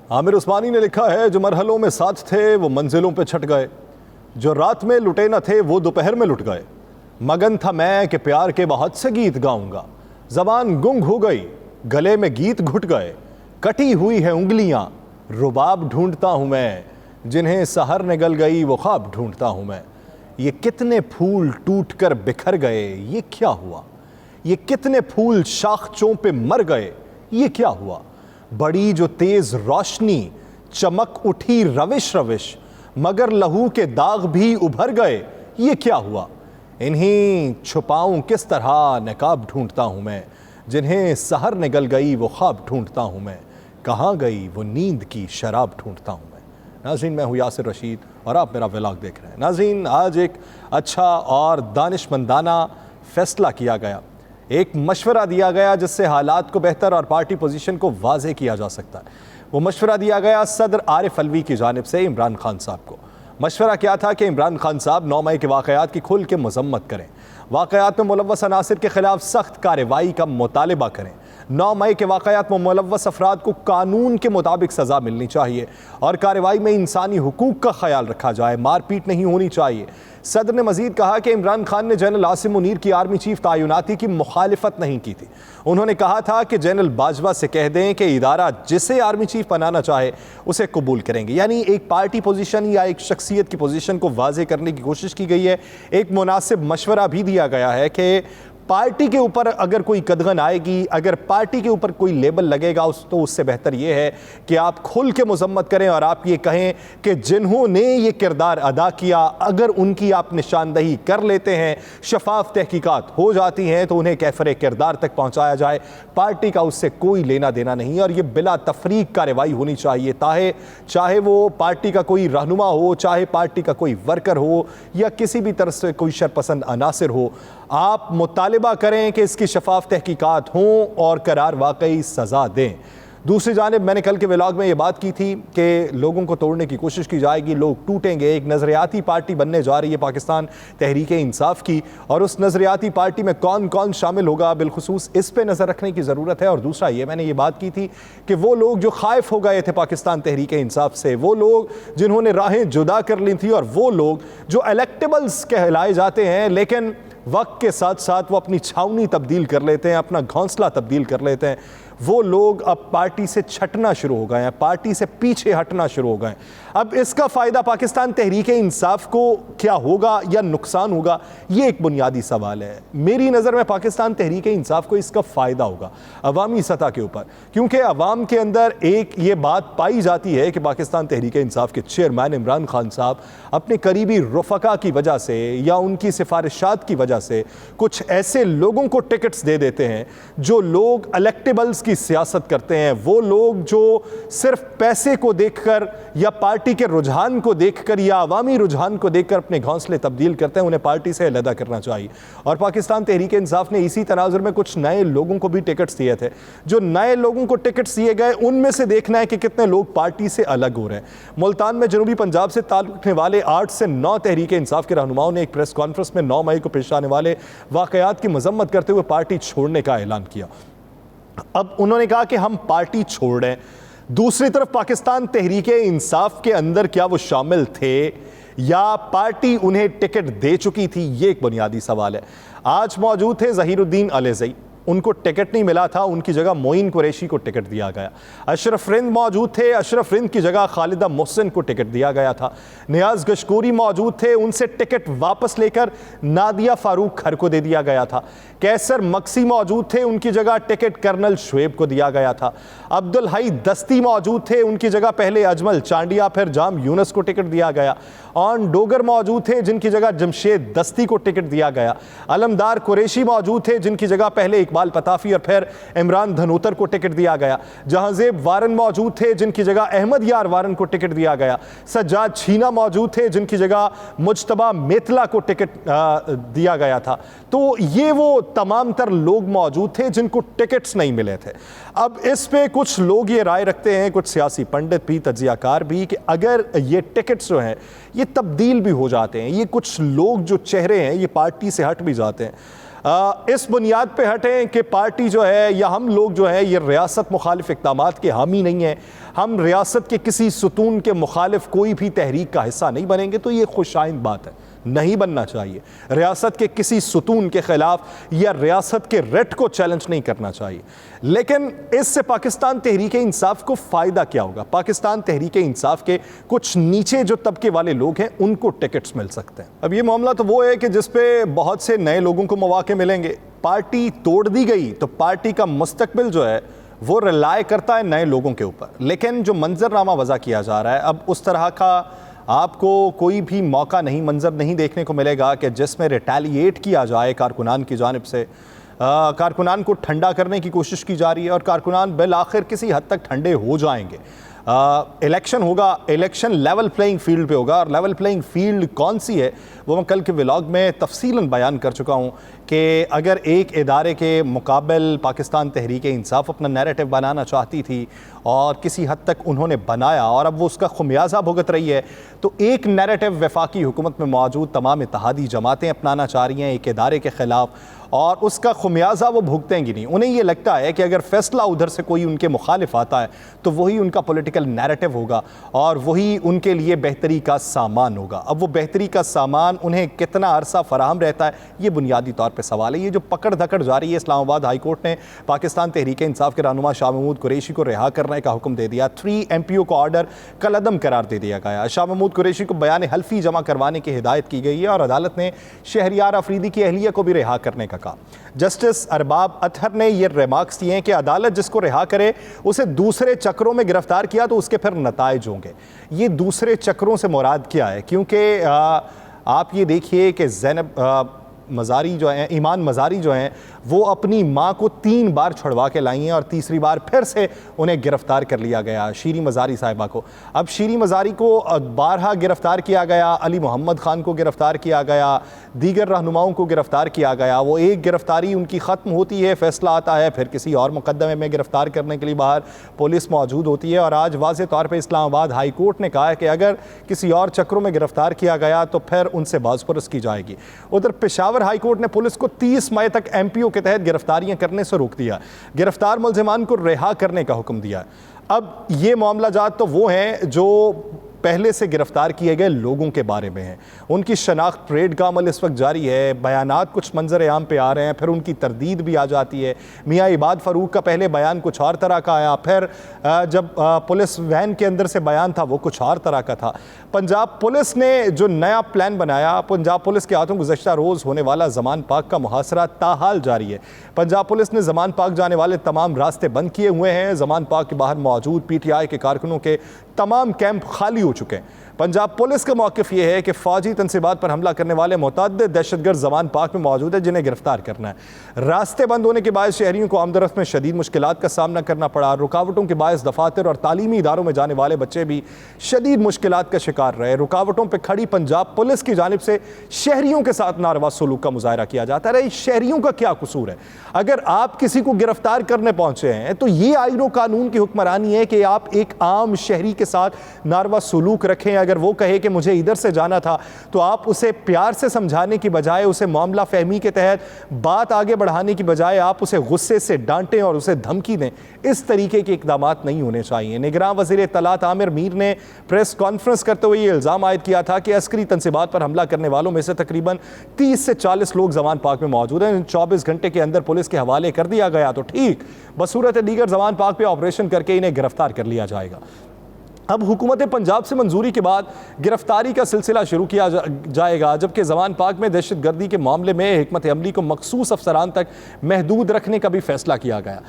आमिर उस्मानी ने लिखा है, जो मरहलों में साथ थे वो मंजिलों पे छट गए, जो रात में लुटे न थे वो दोपहर में लुट गए। मगन था मैं कि प्यार के बहुत से गीत गाऊंगा, जबान गुंग हो गई, गले में गीत घुट गए। कटी हुई है उंगलियां, रुबाब ढूंढता हूं मैं, जिन्हें सहर निगल गई वो ख्वाब ढूंढता हूं मैं। ये कितने फूल टूट कर बिखर गए, ये क्या हुआ? ये कितने फूल शाखचों पे मर गए, ये क्या हुआ? बड़ी जो तेज रोशनी, चमक उठी रविश रविश, मगर लहू के दाग भी उभर गए, ये क्या हुआ? इन्हीं छुपाऊं किस तरह नकाब ढूंढता हूं मैं, जिन्हें सहर निगल गई वो ख्वाब ढूंढता हूं मैं। कहाँ गई वो नींद की शराब ढूंढता हूं मैं। नाज़रीन, मैं हूँ यासिर रशीद और आप मेरा व्लॉग देख रहे हैं। नाज़रीन, आज एक अच्छा और दानिशमंदाना फैसला किया गया, एक मशवरा दिया गया जिससे हालात को बेहतर और पार्टी पोजीशन को वाज़ेह किया जा सकता है। वो मशवरा दिया गया सदर आरिफ अलवी की जानिब से इमरान खान साहब को। मशवरा क्या था कि इमरान खान साहब 9 मई के वाक़यात की खुल के मज़म्मत करें, वाक़यात में मुलव्वस अनासिर के ख़िलाफ़ सख्त कार्रवाई का मुतालबा करें। 9 मई के वाक़यात में मुलव्वस अफराद को कानून के मुताबिक सज़ा मिलनी चाहिए और कार्रवाई में इंसानी हुकूक का ख्याल रखा जाए, मारपीट नहीं होनी चाहिए। सदर ने मजीद कहा कि इमरान खान ने जनरल आसिम मुनीर की आर्मी चीफ तैनाती की मुखालिफत नहीं की थी। उन्होंने कहा था कि जनरल बाजवा से कह दें कि इदारा जिसे आर्मी चीफ बनाना चाहे उसे कबूल करेंगे। यानी एक पार्टी पोजीशन या एक शख्सियत की पोजीशन को वाज़ेह करने की कोशिश की गई है। एक मुनासिब मशवरा भी दिया गया है कि पार्टी के ऊपर अगर कोई कदगन आएगी, अगर पार्टी के ऊपर कोई लेबल लगेगा तो उससे बेहतर ये है कि आप खुल के मजम्मत करें और आप ये कहें कि जिन्होंने ये किरदार अदा किया, अगर उनकी आप निशानदही कर लेते हैं, शफाफ तहकीकात हो जाती हैं, तो उन्हें कैफरे किरदार तक पहुँचाया जाए। पार्टी का उससे कोई लेना देना नहीं और ये बिला तफरीक कार्रवाई होनी चाहिए, चाहे वो पार्टी का कोई रहनुमा हो, चाहे पार्टी का कोई वर्कर हो या किसी भी तरह से कोई शरपसंद अनासिर हो। आप मुतालिबा करें कि इसकी शफाफ तहकीकात हों और करार वाकई सज़ा दें। दूसरी जानिब मैंने कल के व्लॉग में ये बात की थी कि लोगों को तोड़ने की कोशिश की जाएगी, लोग टूटेंगे। एक नज़रियाती पार्टी बनने जा रही है पाकिस्तान तहरीक इंसाफ की, और उस नज़रियाती पार्टी में कौन कौन शामिल होगा बिलखुसूस इस पे नज़र रखने की ज़रूरत है। और दूसरा ये, मैंने ये बात की थी कि वो लोग जो खाइफ हो गए थे पाकिस्तान तहरीक इंसाफ से, वो लोग जिन्होंने राहें जुदा कर ली थी, और वो लोग जो इलेक्टेबल्स कहलाए जाते हैं लेकिन वक्त के साथ साथ वो अपनी छावनी तब्दील कर लेते हैं, अपना घोंसला तब्दील कर लेते हैं, वो लोग अब पार्टी से छटना शुरू हो गए हैं, पार्टी से पीछे हटना शुरू हो गए हैं। अब इसका फ़ायदा पाकिस्तान तहरीक इंसाफ को क्या होगा या नुकसान होगा, ये एक बुनियादी सवाल है। मेरी नज़र में पाकिस्तान तहरीक इंसाफ को इसका फ़ायदा होगा अवामी सतह के ऊपर, क्योंकि अवाम के अंदर एक ये बात पाई जाती है कि पाकिस्तान तहरीक इंसाफ के चेयरमैन इमरान खान साहब अपने करीबी रफ़का की वजह से या उनकी सिफारिशात की वजह से कुछ ऐसे लोगों को टिकट्स दे देते हैं जो लोग इलेक्टेबल्स की सियासत करते हैं, वो लोग जो सिर्फ पैसे को देखकर या पार्टी के रुझान को देखकर या अवामी रुझान को देखकर अपने घोंसले तब्दील करते हैं, उन्हें पार्टी से अलहदा करना चाहिए। और पाकिस्तान तहरीक इंसाफ ने इसी तनाजुर में कुछ नए लोगों को भी टिकट्स दिए थे। जो नए लोगों को टिकट्स दिए गए उनमें से देखना है कि कितने लोग पार्टी से अलग हो रहे हैं। मुल्तान में जनूबी पंजाब से ताल्लुक़ रखने वाले 8 से 9 तहरीक इंसाफ के रहनुमाओं ने एक प्रेस कॉन्फ्रेंस में 9 मई को पेश आने वाले वाक़यात की मजम्मत करते हुए पार्टी छोड़ने का ऐलान किया। अब उन्होंने कहा कि हम पार्टी छोड़ रहे हैं। दूसरी तरफ पाकिस्तान तहरीक इंसाफ के अंदर क्या वो शामिल थे या पार्टी उन्हें टिकट दे चुकी थी, ये एक बुनियादी सवाल है। आज मौजूद थे ज़हीरुद्दीन अलीज़ई, उनको टिकट नहीं मिला था, उनकी जगह मोइन कुरैशी को टिकट दिया गया। अशरफ रिंद मौजूद थे, अशरफ रिंद की जगह खालिदा मोहसिन को टिकट दिया गया था। नियाज गशकोरी मौजूद थे, उनसे टिकट वापस लेकर नादिया फारूक खर को दे दिया गया था। कैसर मक्सी मौजूद थे, उनकी जगह टिकट कर्नल शुएब को दिया गया था। अब्दुल हई दस्ती मौजूद थे, उनकी जगह पहले अजमल चांडिया फिर जाम यूनस को टिकट दिया गया। ऑन डोगर मौजूद थे, जिनकी जगह जमशेद दस्ती को टिकट दिया गया। अलमदार कुरैशी मौजूद थे, जिनकी जगह पहले इकबाल पताफी और फिर इमरान धनोतर को टिकट दिया गया। जहांजेब वारन मौजूद थे, जिनकी जगह अहमद यार वारन को टिकट दिया गया। सज्जाद छीना मौजूद थे, जिनकी जगह मुज्तबा मेतला को टिकट दिया गया था। तो ये वो तमाम तर लोग मौजूद थे जिनको टिकट्स नहीं मिले थे। अब इस पे कुछ लोग ये राय रखते हैं, कुछ सियासी पंडित भी, तज्जियाकार भी, कि अगर ये टिकट्स जो हैं ये तब्दील भी हो जाते हैं, ये कुछ लोग जो चेहरे हैं ये पार्टी से हट भी जाते हैं, इस बुनियाद पे हटें कि पार्टी जो है या हम लोग जो है ये रियासत मुखालिफ इक़दामात के हामी नहीं हैं, हम रियासत के किसी सुतून के मुखालिफ कोई भी तहरीक का हिस्सा नहीं बनेंगे, तो ये खुशाइंद बात है, नहीं बनना चाहिए। रियासत के किसी सुतून के खिलाफ या रियासत के रेट को चैलेंज नहीं करना चाहिए। लेकिन इससे पाकिस्तान तहरीक इंसाफ को फ़ायदा क्या होगा? पाकिस्तान तहरीक इंसाफ के कुछ नीचे जो तबके वाले लोग हैं उनको टिकट्स मिल सकते हैं। अब ये मामला तो वो है कि जिस पे बहुत से नए लोगों को मौके मिलेंगे। पार्टी तोड़ दी गई तो पार्टी का मुस्तकबिल जो है वो रिलाय करता है नए लोगों के ऊपर। लेकिन जो मंजरनामा वज़ा किया जा रहा है, अब उस तरह का आपको कोई भी मौका नहीं, मंजर नहीं देखने को मिलेगा कि जिसमें रिटेलिएट किया जाए कारकुनान की जानिब से। कारकुनान को ठंडा करने की कोशिश की जा रही है और कारकुनान बिल आखिर किसी हद तक ठंडे हो जाएंगे। इलेक्शन होगा, इलेक्शन लेवल प्लेइंग फील्ड पे होगा, और लेवल प्लेइंग फील्ड कौन सी है वो मैं कल के व्लॉग में तफसीलन बयान कर चुका हूँ कि अगर एक इदारे के मुकाबल पाकिस्तान तहरीक इंसाफ अपना नैरेटिव बनाना चाहती थी और किसी हद तक उन्होंने बनाया और अब वो उसका खुमियाजा भुगत रही है, तो एक नैरेटिव वफाकी हुकूमत में मौजूद तमाम इत्तेहादी जमातें अपनाना चाह रही हैं एक इदारे के ख़िलाफ़, और उसका खुमियाजा वो भुगतेंगी नहीं। उन्हें ये लगता है कि अगर फैसला उधर से कोई उनके मुखालिफ आता है तो वही उनका पॉलिटिकल नैरेटिव होगा और वही उनके लिए बेहतरी का सामान होगा। अब वो बेहतरी का सामान उन्हें कितना अरसा फराहम रहता है, ये बुनियादी तौर पर सवाल है। ये जो पकड़ धकड़ जारी है, इस्लामाबाद हाई कोर्ट ने पाकिस्तान तहरीक इंसाफ के रहनुमा शाह महमूद कुरैशी को रिहा करने का हुक्म दे दिया। 3 MPO को ऑर्डर कलअदम करार दे दिया गया। शाह महमूद कुरैशी को बयान हल्फी जमा करवाने की हिदायत की गई है और अदालत ने शहरियार अफरीदी की अहलिया को भी रिहा करने का कहा। जस्टिस अरबाब अतहर ने ये रिमार्क्स दिए हैं कि अदालत जिसको रिहा करे उसे दूसरे चक्रों में गिरफ्तार किया तो उसके फिर नताइज होंगे। ये दूसरे चक्रों से मुराद क्या है? क्योंकि आप ये देखिए कि ज़ैनब मज़ारी जो हैं, ईमान मज़ारी जो हैं, वो अपनी माँ को 3 बार छुड़वा के लाई हैं और तीसरी बार फिर से उन्हें गिरफ़्तार कर लिया गया, शीरी मज़ारी साहिबा को। अब शीरी मज़ारी को 12 गिरफ़्तार किया गया, अली मोहम्मद ख़ान को गिरफ़्तार किया गया, दीगर रहनुमाओं को गिरफ़्तार किया गया। वो एक गिरफ़्तारी उनकी ख़त्म होती है, फ़ैसला आता है, फिर किसी और मुकदमे में गिरफ़्तार करने के लिए बाहर पुलिस मौजूद होती है। और आज वाज़े तौर पर इस्लामाबाद हाई कोर्ट ने कहा है कि अगर किसी और चक्रों में गिरफ़्तार किया गया तो फिर उनसे बाज़पुरस की जाएगी। उधर पेशावर हाई कोर्ट ने पुलिस को 30 मई तक MPO के तहत गिरफ्तारियां करने से रोक दिया, गिरफ्तार मुलजिमान को रिहा करने का हुक्म दिया। अब ये मामला जात तो वो हैं जो पहले से गिरफ्तार किए गए लोगों के बारे में है, उनकी शनाख्त परेड का अमल इस वक्त जारी है। बयानात कुछ मंजर आम पे आ रहे हैं, फिर उनकी तरदीद भी आ जाती है। मियाँ इबाद फ़रूक का पहले बयान कुछ और तरह का आया, फिर जब पुलिस वैन के अंदर से बयान था वो कुछ और तरह का था। पंजाब पुलिस ने जो नया प्लान बनाया, पंजाब पुलिस के हाथों गुज़श्ता रोज़ होने वाला ज़मान पाक का मुहासरा ताहाल जारी है। पंजाब पुलिस ने ज़मान पाक जाने वाले तमाम रास्ते बंद किए हुए हैं। ज़मान पाक के बाहर मौजूद PTI के कारकुनों के तमाम कैंप खाली हो चुके हैं। पंजाब पुलिस का मौक़िफ़ ये है कि फ़ौजी तनसीबात पर हमला करने वाले मुतअद्दिद दहशतगर्द ज़मान पाक में मौजूद है जिन्हें गिरफ्तार करना है। रास्ते बंद होने के बाद शहरियों को आमदरफ्त में शदीद मुश्किलात का सामना करना पड़ा। रुकावटों के बायस दफातर और तालीमी इदारों में जाने वाले बच्चे भी शदीद मुश्किलात का शिकार रहे। रुकावटों पर खड़ी पंजाब पुलिस की जानिब से शहरियों के साथ नारवा सलूक का मुजाहरा किया जाता है। शहरियों का क्या कसूर है? अगर आप किसी को गिरफ्तार करने पहुंचे हैं तो ये आईन और कानून की हुक्मरानी है कि आप एक आम शहरी के साथ नारवा सलूक रखें। अगर वो कहे कि मुझे इधर से जाना था तो आप उसे प्यार से समझाने की बजाय, उसे मामला फहमी के तहत बात आगे बढ़ाने की बजाय आप उसे गुस्से से डांटें और उसे धमकी दें। इस तरीके के इक़दामात नहीं होने चाहिए। निगरान वज़ीर इत्तलात आमिर मीर ने प्रेस कॉन्फ्रेंस करते हुए ये इल्ज़ाम आयद किया था कि अस्करी तनसीबात पर हमला करने वालों में से तकरीबन 30 से 40 लोग ज़मान पाक में मौजूद हैं। 24 घंटे के अंदर पुलिस के हवाले कर दिया गया तो ठीक, बसूरत दीगर ज़मान पाक पे ऑपरेशन करके इन्हें गिरफ्तार कर लिया जाएगा। अब हुकूमत पंजाब से मंजूरी के बाद गिरफ्तारी का सिलसिला शुरू किया जाएगा, जबकि ज़मान पाक में दहशत गर्दी के मामले में हिकमत अमली को मखसूस अफसरान तक महदूद रखने का भी फैसला किया गया।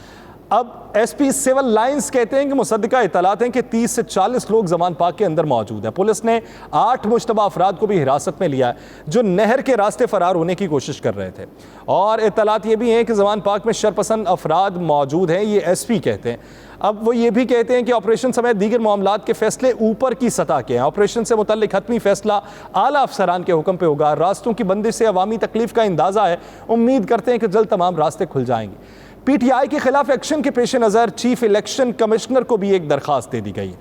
अब SP सिविल लाइंस कहते हैं कि मुसद्दका इत्तलात हैं कि 30 से 40 लोग ज़मान पाक के अंदर मौजूद हैं। पुलिस ने 8 मुश्तबा अफराद को भी हिरासत में लिया है जो नहर के रास्ते फरार होने की कोशिश कर रहे थे। और इत्तलात ये भी हैं कि ज़मान पाक में शरपसंद अफराद मौजूद हैं, ये SP कहते हैं। अब वो ये भी कहते हैं कि ऑपरेशन समेत दीगर मामलात के फैसले ऊपर की सतह के हैं। ऑपरेशन से मुतल्लिक हतमी फैसला आला अफसरान के हुक्म पे होगा। रास्तों की बंदिश से अवामी तकलीफ का अंदाज़ा है। उम्मीद करते हैं कि जल्द तमाम रास्ते खुल जाएंगे। पीटीआई के खिलाफ एक्शन के पेश नज़र चीफ इलेक्शन कमिश्नर को भी एक दरखास्त दे दी गई।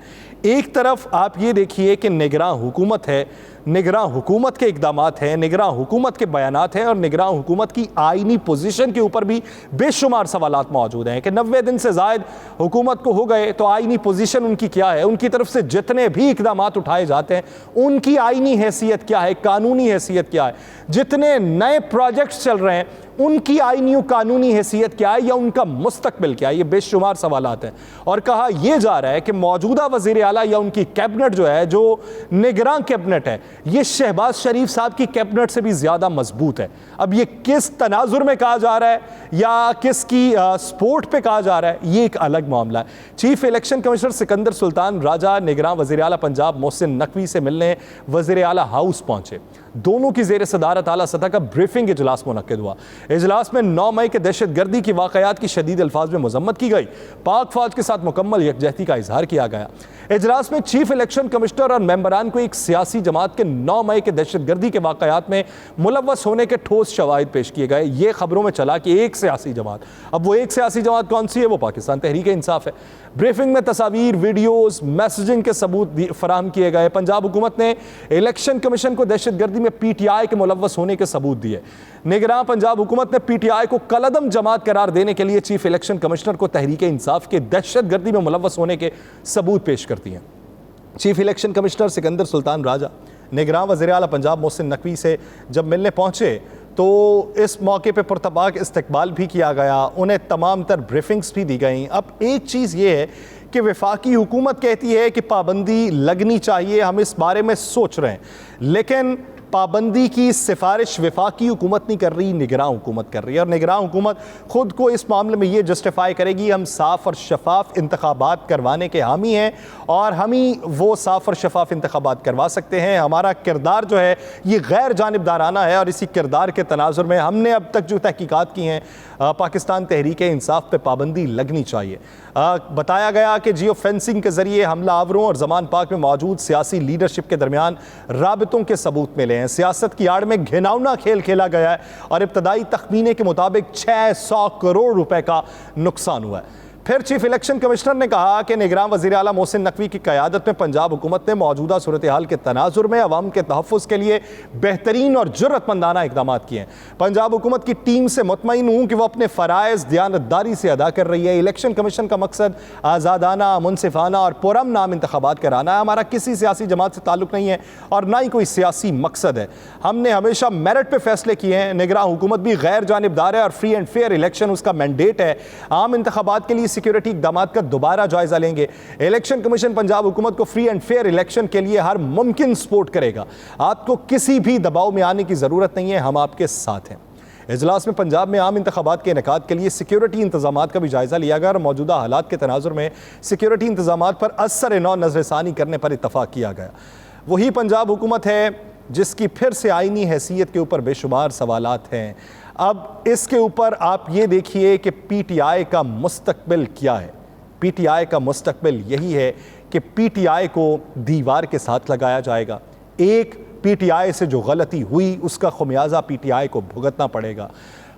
एक तरफ आप ये देखिए कि निगरान हुकूमत है, निगरान हुकूमत के इक़दामात हैं, निगरान हुकूमत के बयानात हैं और निगरान हुकूमत की आइनी पोजीशन के ऊपर भी बेशुमार सवालात मौजूद हैं कि 90 दिन से ज़ायद हुकूमत को हो गए तो आइनी पोजीशन उनकी क्या है, उनकी तरफ से जितने भी इक़दामात उठाए जाते हैं उनकी आइनी हैसियत क्या है, कानूनी हैसियत क्या है, जितने नए प्रोजेक्ट्स चल रहे हैं उनकी आइनी और कानूनी हैसियत क्या है या उनका मुस्तकबिल क्या है, ये बेशुमार सवालात हैं। और कहा यह जा रहा है कि मौजूदा वज़ीर आला या उनकी कैबिनेट जो है, जो निगरान कैबिनेट है, ये शहबाज शरीफ साहब की कैबिनेट से भी ज़्यादा मजबूत है। अब ये किस तनाजुर में कहा जा रहा है या किसकी सपोर्ट पे कहा जा रहा है, ये एक अलग मामला है। Chief election commissioner Sikandar Sultan Raja निगरान वज़ीर आला पंजाब मोहसिन नकवी से मिलने वज़ीर आला हाउस पहुंचे। दोनों की ज़ेर सदारत आला सतह का ब्रीफिंग इजलास मुनक्किद हुआ। इजलास में 9 मई के दहशतगर्दी की वाक़यात की शदीद अल्फाज में मजम्मत की गई। पाक फौज के साथ मुकम्मल यकजहती का इजहार किया गया। इजलास में चीफ इलेक्शन कमिश्नर और मेंबरान को एक सियासी जमात के 9 मई के दहशतगर्दी के वाक़यात में मुलव्वस होने के ठोस शवाहिद पेश किए गए। ये खबरों में चला कि एक सियासी जमात, अब वो एक सियासी जमात कौन सी है, वो पाकिस्तान तहरीक इंसाफ है। ब्रीफिंग में तस्वीर, वीडियोस, मैसेजिंग के सबूत फराहम किए गए। पंजाब हुकूमत ने इलेक्शन कमीशन को दहशतगर्दी में पीटीआई के मुलव्वस होने के सबूत दिए। निगरान पंजाब हुकूमत ने पीटीआई को कलअदम जमात करार देने के लिए चीफ इलेक्शन कमिश्नर को तहरीक इंसाफ के दहशतगर्दी में मुलव्वस होने के सबूत पेश कर दिए। Chief election commissioner Sikandar Sultan Raja निगरान वज़ीर आला पंजाब मोहसिन नकवी से जब मिलने पहुंचे तो इस मौके पे पुरतबाक इस्तकबाल भी किया गया, उन्हें तमाम तर ब्रीफिंग्स भी दी गई। अब एक चीज़ ये है कि वफाकी हुकूमत कहती है कि पाबंदी लगनी चाहिए, हम इस बारे में सोच रहे हैं, लेकिन पाबंदी की सिफारिश वफाकी हुकूमत नहीं कर रही, निगरान हुकूमत कर रही है। और निगरान हुकूमत खुद को इस मामले में ये जस्टिफाई करेगी हम साफ़ और शफाफ इंतखाबात करवाने के हामी हैं और हम ही वो साफ़ और शफाफ इंतखाबात करवा सकते हैं। हमारा किरदार जो है ये गैर जानिबदाराना है और इसी किरदार के तनाजुर में हमने अब तक जो तहकीकात की हैं पाकिस्तान तहरीक इंसाफ पे पाबंदी लगनी चाहिए। बताया गया कि जियो फेंसिंग के ज़रिए हमला आवरों और ज़मान पाक में मौजूद सियासी लीडरशिप के दरमियान राबितों के सबूत मिले हैं। सियासत की आड़ में घिनौना खेल खेला गया है और इब्तदाई तखमीने के मुताबिक 600 करोड़ रुपए का नुकसान हुआ है। फिर चीफ इलेक्शन कमिश्नर ने कहा कि निगरान वज़ीर आला मोहसिन नकवी की क़यादत में पंजाब हुकूमत ने मौजूदा सूरत हाल के तनाजुर में अवाम के तहफ़्फ़ुज़ के लिए बेहतरीन और जुर्रतमंदाना इक़दाम किए हैं। पंजाब हुकूमत की टीम से मुतमईन हूँ कि वह अपने फ़राइज़ दियानतदारी से अदा कर रही है। इलेक्शन कमीशन का मकसद आज़ादाना, मुनसिफाना और पुरअमन इंतखाबात कराना है। हमारा किसी सियासी जमात से ताल्लुक़ नहीं है और ना ही कोई सियासी मकसद है। हमने हमेशा मेरिट पर फैसले किए हैं। निगरान हुकूमत भी गैर जानिबदार है और फ्री एंड फेयर इलेक्शन उसका मैंडेट है। आम इंतखाबात के लिए सिक्योरिटी इक़दाम का दोबारा जायजा लेंगे। इलेक्शन कमीशन पंजाब हुकूमत को फ्री एंड फेयर इलेक्शन के लिए हर मुमकिन सपोर्ट करेगा। आपको किसी भी दबाव में आने की ज़रूरत नहीं है, हम आपके साथ हैं। इजलास में पंजाब में आम इंतखाबात के इनेकाद के लिए सिक्योरिटी इंतजामात का भी जायजा लिया गया और मौजूदा हालात के तनाजुर में सिक्योरिटी इंतजामात पर असर नौ नज़रसानी करने पर इत्तफाक किया गया। वही पंजाब हुकूमत है जिसकी फिर से आइनी हैसियत के ऊपर बेशुमार सवालात हैं। अब इसके ऊपर आप ये देखिए कि पीटीआई का मुस्तकबिल क्या है। पीटीआई का मुस्तकबिल यही है कि पीटीआई को दीवार के साथ लगाया जाएगा। एक पीटीआई से जो गलती हुई उसका खुमियाजा पीटीआई को भुगतना पड़ेगा।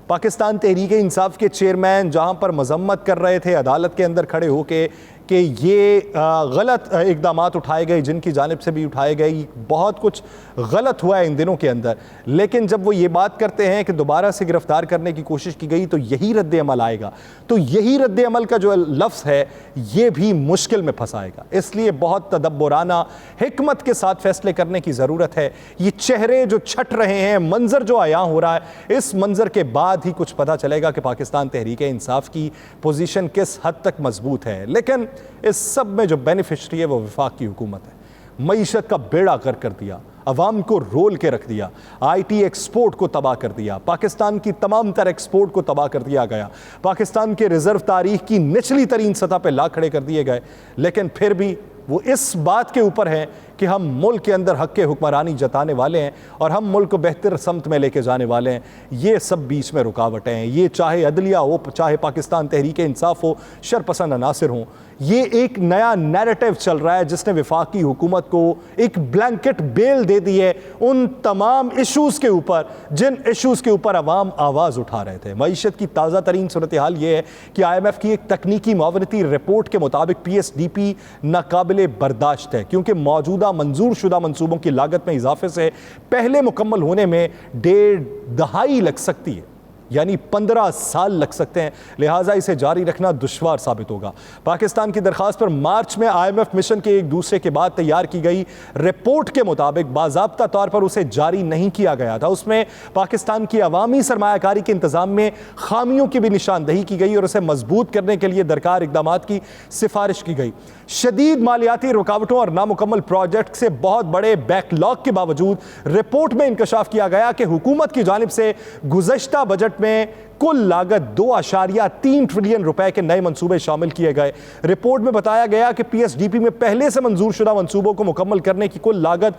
पाकिस्तान तहरीक इंसाफ के चेयरमैन जहां पर मजम्मत कर रहे थे अदालत के अंदर खड़े होके कि ये गलत इक़दामात उठाए गए, जिनकी जानिब से भी उठाए गए, बहुत कुछ गलत हुआ है इन दिनों के अंदर, लेकिन जब वो ये बात करते हैं कि दोबारा से गिरफ्तार करने की कोशिश की गई तो यही रद्द अमल आएगा, तो यही रद्द अमल का जो लफ्ज़ है ये भी मुश्किल में फंसाएगा। इसलिए बहुत तदब्बुराना हिकमत के साथ फैसले करने की ज़रूरत है। ये चेहरे जो छट रहे हैं, मंजर जो आया हो रहा है, इस मंजर के बाद ही कुछ पता चलेगा कि पाकिस्तान तहरीक इंसाफ की पोजीशन किस हद तक मजबूत है। लेकिन इस सब में जो बेनिफिशरी है वो वफाकी हुकूमत है। मईशत का बेड़ा कर दिया, अवाम को रोल के रख दिया, आईटी एक्सपोर्ट को तबाह कर दिया, पाकिस्तान की तमाम तर एक्सपोर्ट को तबाह कर दिया गया, पाकिस्तान के रिजर्व तारीख की निचली तरीन सतह पर ला खड़े कर दिए गए। लेकिन फिर भी वो इस बात के ऊपर है कि हम मुल्क के अंदर हक़ हुक्मरानी जताने वाले हैं और हम मुल्क को बेहतर समत में लेके जाने वाले हैं। ये सब बीच में रुकावटें हैं। ये चाहे अदलिया हो, चाहे पाकिस्तान तहरीक इंसाफ हो, शरपसंद अनासिर हों, ये एक नया नैरेटिव चल रहा है जिसने वफाकी हुकूमत को एक ब्लैंकेट बेल दे दी है उन तमाम इश्यूज़ के ऊपर जिन इश्यूज़ के ऊपर अवाम आवाज़ उठा रहे थे। मईशत की ताज़ा तरीन सूरत हाल ये है कि IMF की एक तकनीकी मावनती रिपोर्ट के मुताबिक PSDP नाकाबिले बर्दाश्त है, क्योंकि मौजूदा मंजूर शुदा मनसूबों की लागत में इजाफे से पहले मुकम्मल होने में 1.5 दहाई लग सकती है, यानी 15 साल लग सकते हैं। लिहाजा इसे जारी रखना दुश्वार साबित होगा। पाकिस्तान की दरख्वास्त पर मार्च में IMF मिशन के एक दूसरे के बाद तैयार की गई रिपोर्ट के मुताबिक बाज़ाब्ता तौर पर उसे जारी नहीं किया गया था। उसमें पाकिस्तान की अवामी सरमायाकारी के इंतजाम में खामियों की भी निशानदही की गई और उसे मजबूत करने के लिए दरकार इकदाम की सिफारिश की गई। शदीद मालियाती रुकावटों और नामुकम्मल प्रोजेक्ट से बहुत बड़े बैकलॉग के बावजूद रिपोर्ट में इंकशाफ किया गया कि हुकूमत की जानिब से गुज़श्ता बजट में कुल लागत 2.3 ट्रिलियन रुपए के नए मंसूबे शामिल किए गए। रिपोर्ट में बताया गया कि PSDP में पहले से मंजूर शुदा मंसूबों को मुकम्मल करने की कुल लागत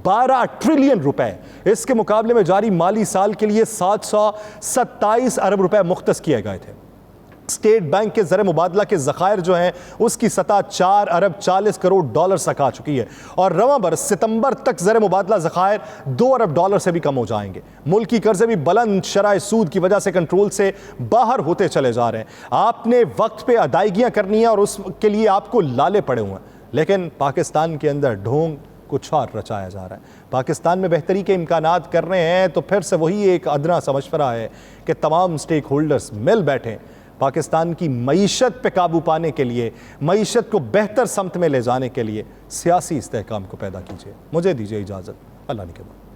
12 ट्रिलियन रुपए, इसके मुकाबले में जारी माली साल के लिए 727 अरब रुपए मुख्तस किए गए थे। स्टेट बैंक के ज़र मुबादला के ज़खायर जो हैं उसकी सतह 4 अरब 40 करोड़ डॉलर तक आ चुकी है और रवां बरस सितंबर तक ज़र मुबादला ज़खायर 2 अरब डॉलर से भी कम हो जाएंगे। मुल्की कर्जे भी बुलंद शराय सूद की वजह से कंट्रोल से बाहर होते चले जा रहे हैं। आपने वक्त पे अदायगियाँ करनी है और उसके लिए आपको लाले पड़े हुए हैं, लेकिन पाकिस्तान के अंदर ढोंग कुछ और रचाया जा रहा है। पाकिस्तान में बेहतरी के इम्कानात कर रहे हैं तो फिर से वही एक अदना सा मशवरा है कि तमाम स्टेक होल्डर्स मिल बैठें, पाकिस्तान की मईशत पे काबू पाने के लिए, मईशत को बेहतर समत में ले जाने के लिए सियासी इस्तेहकाम को पैदा कीजिए। मुझे दीजिए इजाज़त, अल्लाह ने के बाद।